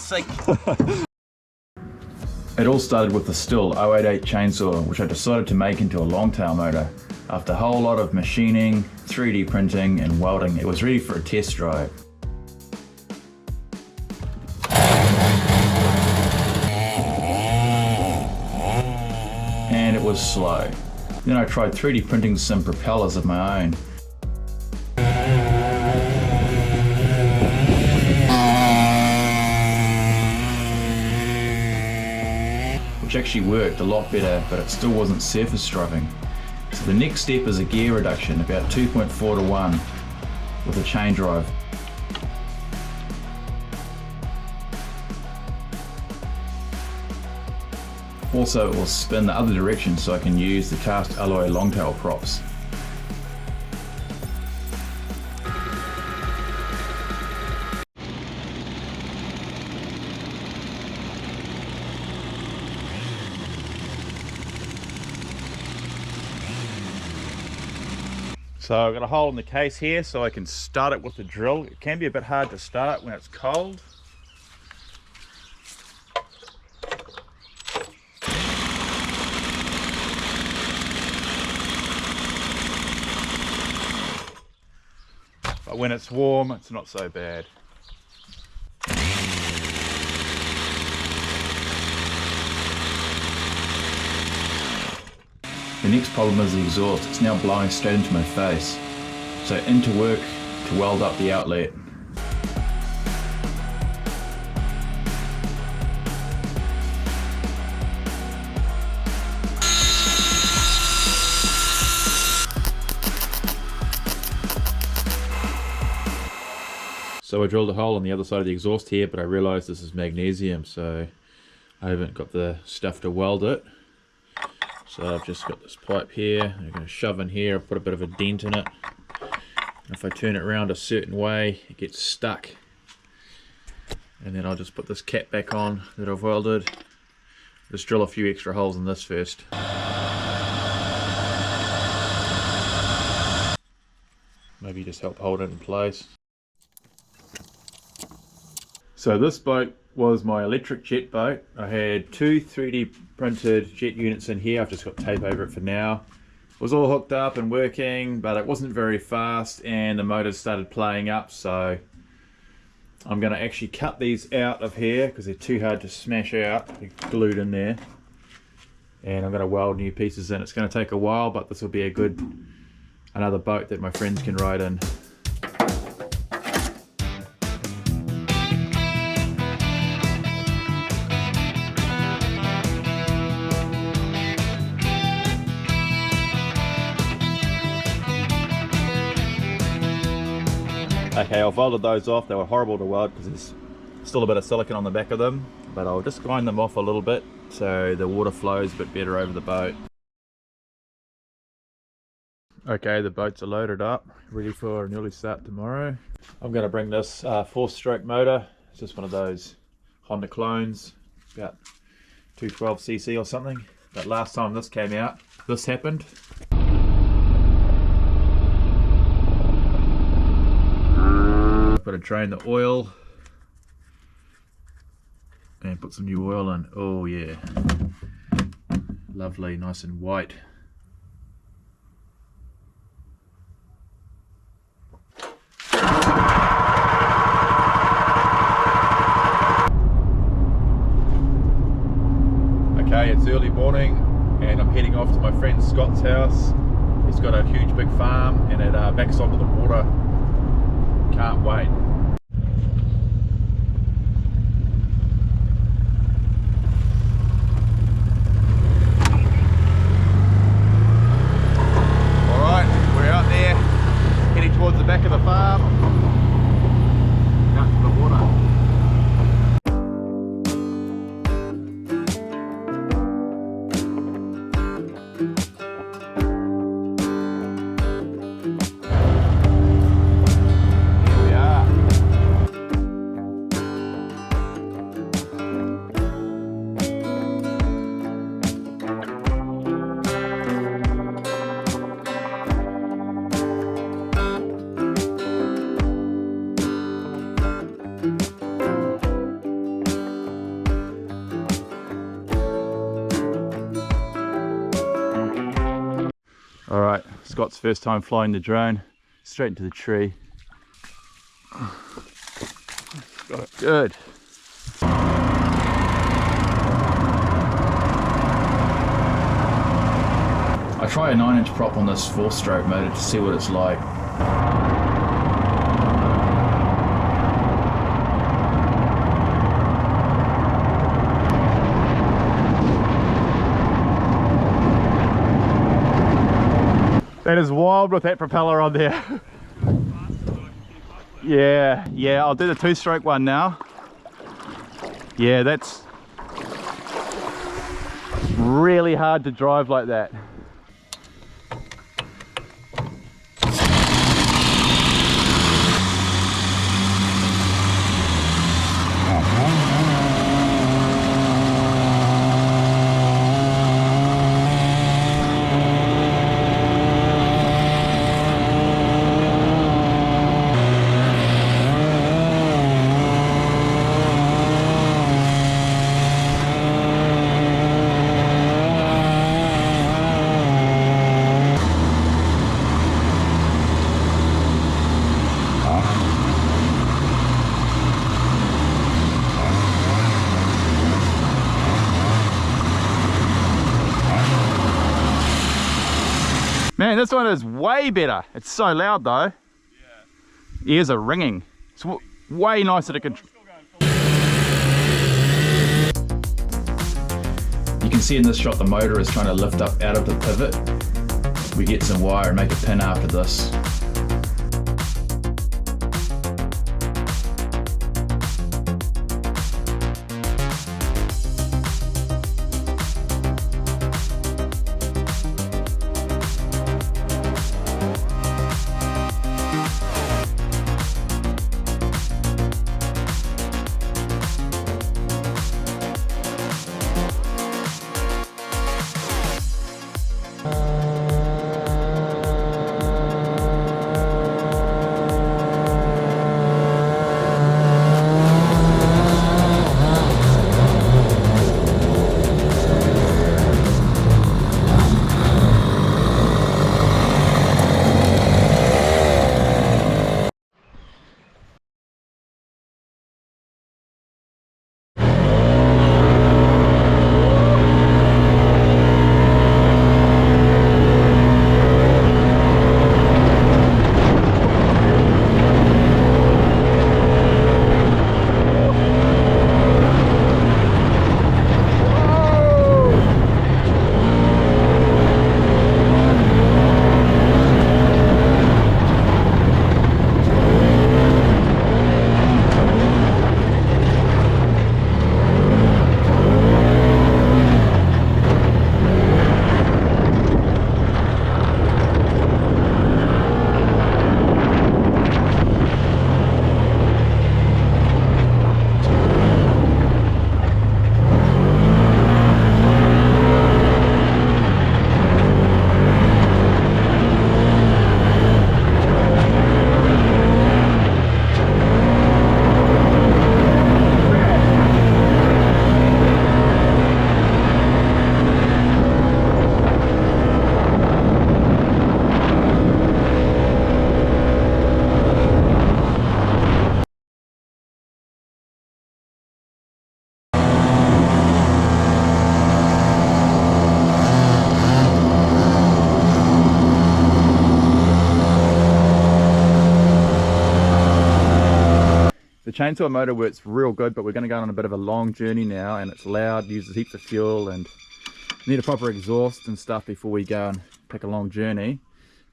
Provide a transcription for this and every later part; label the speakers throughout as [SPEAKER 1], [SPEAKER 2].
[SPEAKER 1] sake.
[SPEAKER 2] It all started with the Stihl 088 chainsaw, which I decided to make into a Longtail motor. After a whole lot of machining, 3D printing and welding, it was ready for a test drive. And it was slow. Then I tried 3D printing some propellers of my own. Which actually worked a lot better, but it still wasn't surface striping. So the next step is a gear reduction, about 2.4 to 1 with a chain drive. Also, it will spin the other direction so I can use the cast alloy Longtail props. So I've got a hole in the case here so I can start it with the drill. It can be a bit hard to start when it's cold. But when it's warm, it's not so bad. The next problem is the exhaust. It's now blowing straight into my face. So into work to weld up the outlet. So I drilled a hole on the other side of the exhaust here, but I realized this is magnesium, so I haven't got the stuff to weld it. So I've just got this pipe here, I'm going to shove in here, put a bit of a dent in it. If I turn it around a certain way, it gets stuck. And then I'll just put this cap back on that I've welded. Just drill a few extra holes in this first. Maybe just help hold it in place. So this boat was my electric jet boat. I had two 3D printed jet units in here. I've just got tape over it for now. It was all hooked up and working, but it wasn't very fast and the motors started playing up, so I'm going to actually cut these out of here because they're too hard to smash out. They're glued in there. And I'm going to weld new pieces in. It's going to take a while, but this will be another boat that my friends can ride in. Okay, I've welded those off. They were horrible to weld because there's still a bit of silicone on the back of them, but I'll just grind them off a little bit so the water flows a bit better over the boat. Okay, the boats are loaded up, ready for an early start tomorrow. I'm going to bring this 4-stroke motor. It's just one of those Honda clones, about 212cc or something. But last time this came out, this happened. Got to drain the oil and put some new oil in. Oh yeah, lovely, nice and white. Okay, it's early morning and I'm heading off to my friend Scott's house. He's got a huge big farm and it backs onto the water. Can't wait. Alright, we're out there, heading towards the back of the farm. Out to the water. Scott's first time flying the drone. Straight into the tree. Got it. Good. I try a 9-inch prop on this 4-stroke motor to see what it's like. That is wild with that propeller on there. Yeah, I'll do the 2-stroke one now. Yeah, that's really hard to drive like that. Man, this one is way better. It's so loud though. Yeah. Ears are ringing. It's way nicer to control. You can see in this shot the motor is trying to lift up out of the pivot. We get some wire and make a pin after this. The chainsaw motor works real good, but we're going to go on a bit of a long journey now, and it's loud, uses heaps of fuel, and need a proper exhaust and stuff before we go and pick a long journey.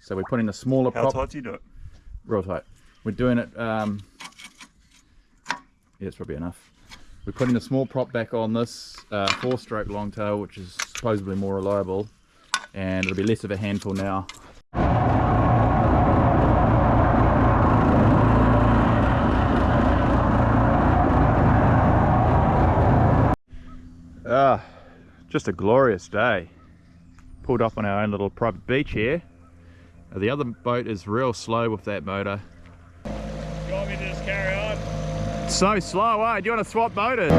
[SPEAKER 2] So we're putting the smaller prop.
[SPEAKER 1] How tight do you do it?
[SPEAKER 2] Real tight. We're doing it, yeah, it's probably enough. We're putting the small prop back on this 4-stroke Longtail, which is supposedly more reliable, and it'll be less of a handful now. Just a glorious day. Pulled up on our own little private beach here. The other boat is real slow with that motor.
[SPEAKER 1] You want me to just carry on?
[SPEAKER 2] It's so slow, eh? Do you want to swap motors?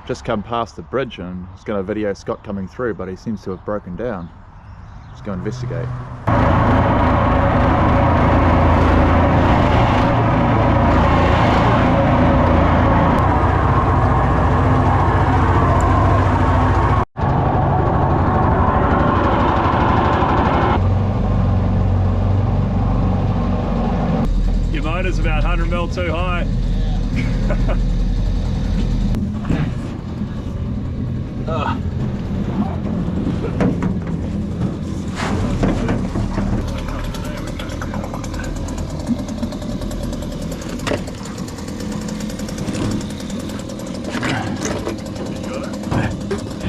[SPEAKER 2] just come past the bridge and I was going to video Scott coming through, but he seems to have broken down. Let's go investigate.
[SPEAKER 1] Your motor's about 100 mil too high.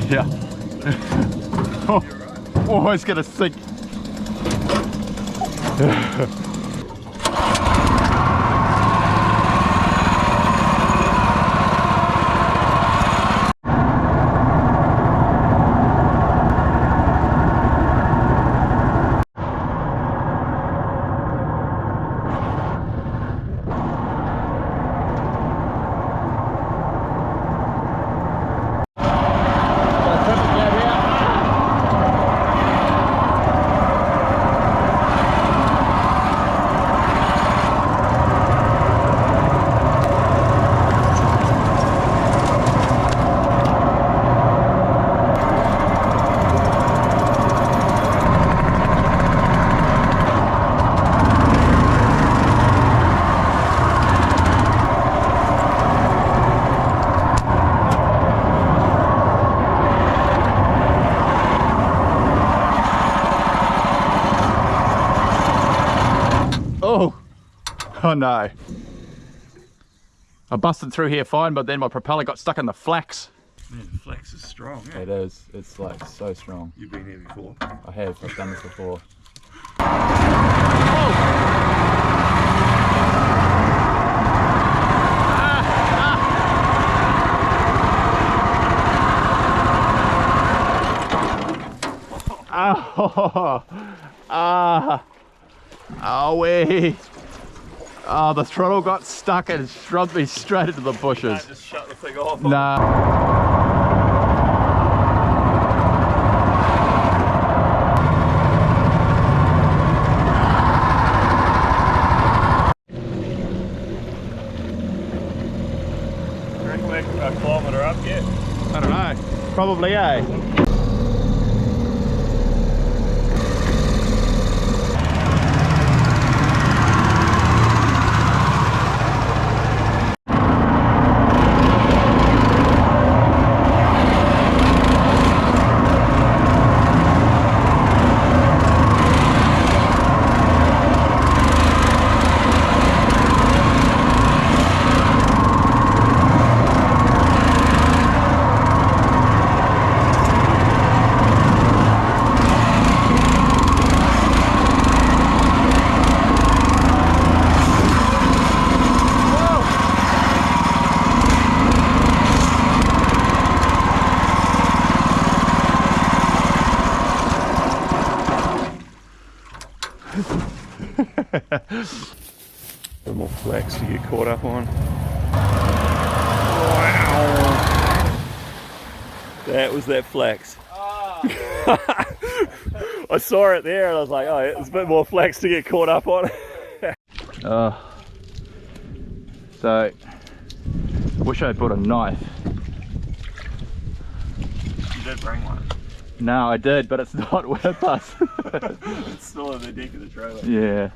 [SPEAKER 2] Yeah. Oh, it's gonna sink. Oh no. I busted through here fine, but then my propeller got stuck in the flax.
[SPEAKER 1] Man, the flex is strong, eh?
[SPEAKER 2] It is. It's like so strong.
[SPEAKER 1] You've been here before?
[SPEAKER 2] I have. I've done this before. Oh, the throttle got stuck and shoved me straight into the bushes.
[SPEAKER 1] Just shut the thing off.
[SPEAKER 2] Nah.
[SPEAKER 1] You reckon we're a kilometre up yet?
[SPEAKER 2] I don't know. Probably, eh?
[SPEAKER 1] A bit more flex to get caught up on. Wow! That was that flex. Oh. I saw it there and I was like, oh, it's a bit more flex to get caught up on.
[SPEAKER 2] So, wish I brought a knife.
[SPEAKER 1] You did bring one.
[SPEAKER 2] No, I did, but it's not with us.
[SPEAKER 1] It's still in the deck of the trailer.
[SPEAKER 2] Yeah.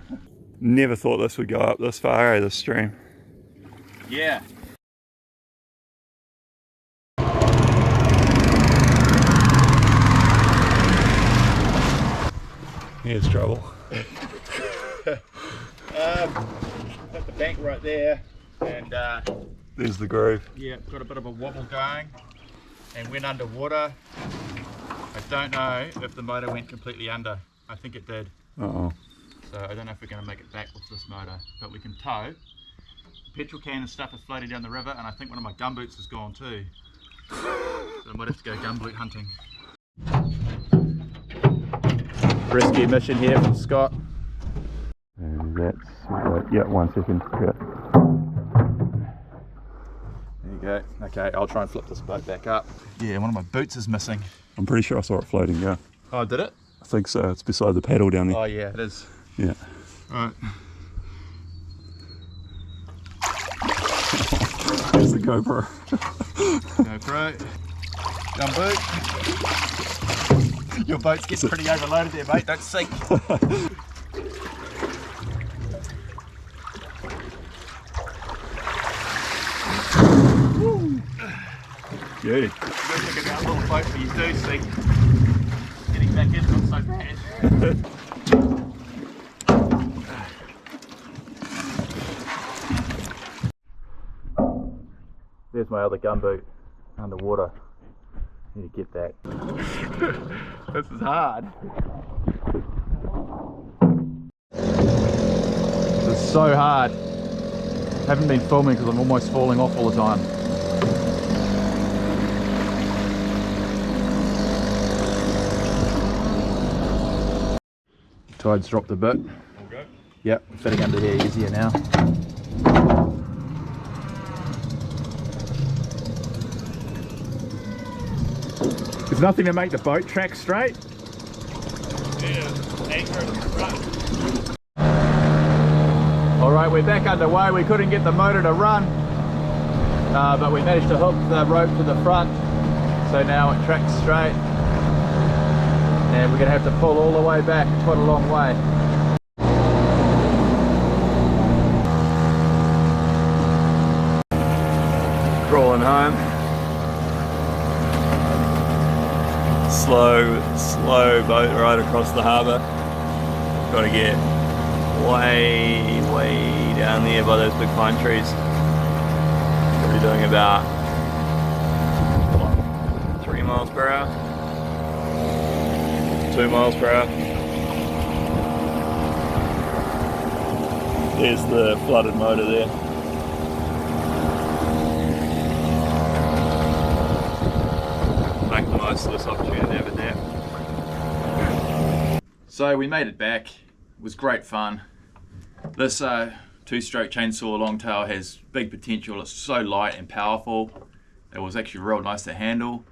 [SPEAKER 1] Never thought this would go up this far, this stream.
[SPEAKER 2] Yeah.
[SPEAKER 1] Here's trouble.
[SPEAKER 2] Got the bank right there, and
[SPEAKER 1] there's the groove.
[SPEAKER 2] yeah, got a bit of a wobble going, and went underwater. I don't know if the motor went completely under. I think it did.
[SPEAKER 1] Uh-oh.
[SPEAKER 2] So I don't know if we're going to make it back with this motor, but we can tow. The petrol can and stuff is floating down the river, and I think one of my gumboots is gone too. So I might have to go gumboot hunting. Rescue mission here from Scott.
[SPEAKER 1] And that's, yeah, 1 second. Yeah.
[SPEAKER 2] There you go. Okay, I'll try and flip this boat back up. Yeah, one of my boots is missing.
[SPEAKER 1] I'm pretty sure I saw it floating, yeah.
[SPEAKER 2] Oh, did it?
[SPEAKER 1] I think so. It's beside the paddle down there.
[SPEAKER 2] Oh yeah, it is.
[SPEAKER 1] Yeah.
[SPEAKER 2] Alright.
[SPEAKER 1] Here's the GoPro.
[SPEAKER 2] GoPro. Gumboot. Your boat's getting pretty overloaded there, mate. Don't sink.
[SPEAKER 1] Yeah.
[SPEAKER 2] Good looking out little boat, but you do sink. Getting back in, not so bad. There's my other gumboot underwater. Need to get that. This is hard. This is so hard. Haven't been filming because I'm almost falling off all the time. Tide's dropped a bit.
[SPEAKER 1] Okay.
[SPEAKER 2] Yep, fitting under here easier now. There's nothing to make the boat track straight.
[SPEAKER 1] Yeah, anchor at the front.
[SPEAKER 2] Alright, we're back underway. We couldn't get the motor to run, but we managed to hook the rope to the front, so now it tracks straight. And we're going to have to pull all the way back, quite a long way.
[SPEAKER 1] Crawling home. Slow boat ride across the harbour. Got to get way down there by those big pine trees. We're doing about 3 miles per hour. 2 miles per hour. There's the flooded motor there. Make the most of this opportunity over there.
[SPEAKER 2] So we made it back. It was great fun. This two-stroke chainsaw Longtail has big potential. It's so light and powerful. It was actually real nice to handle.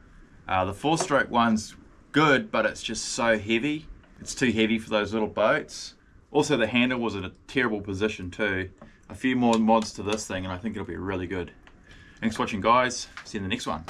[SPEAKER 2] The four-stroke one's good, but it's just so heavy. It's too heavy for those little boats. Also, the handle was in a terrible position too. A few more mods to this thing and I think it'll be really good. Thanks for watching, guys. See you in the next one.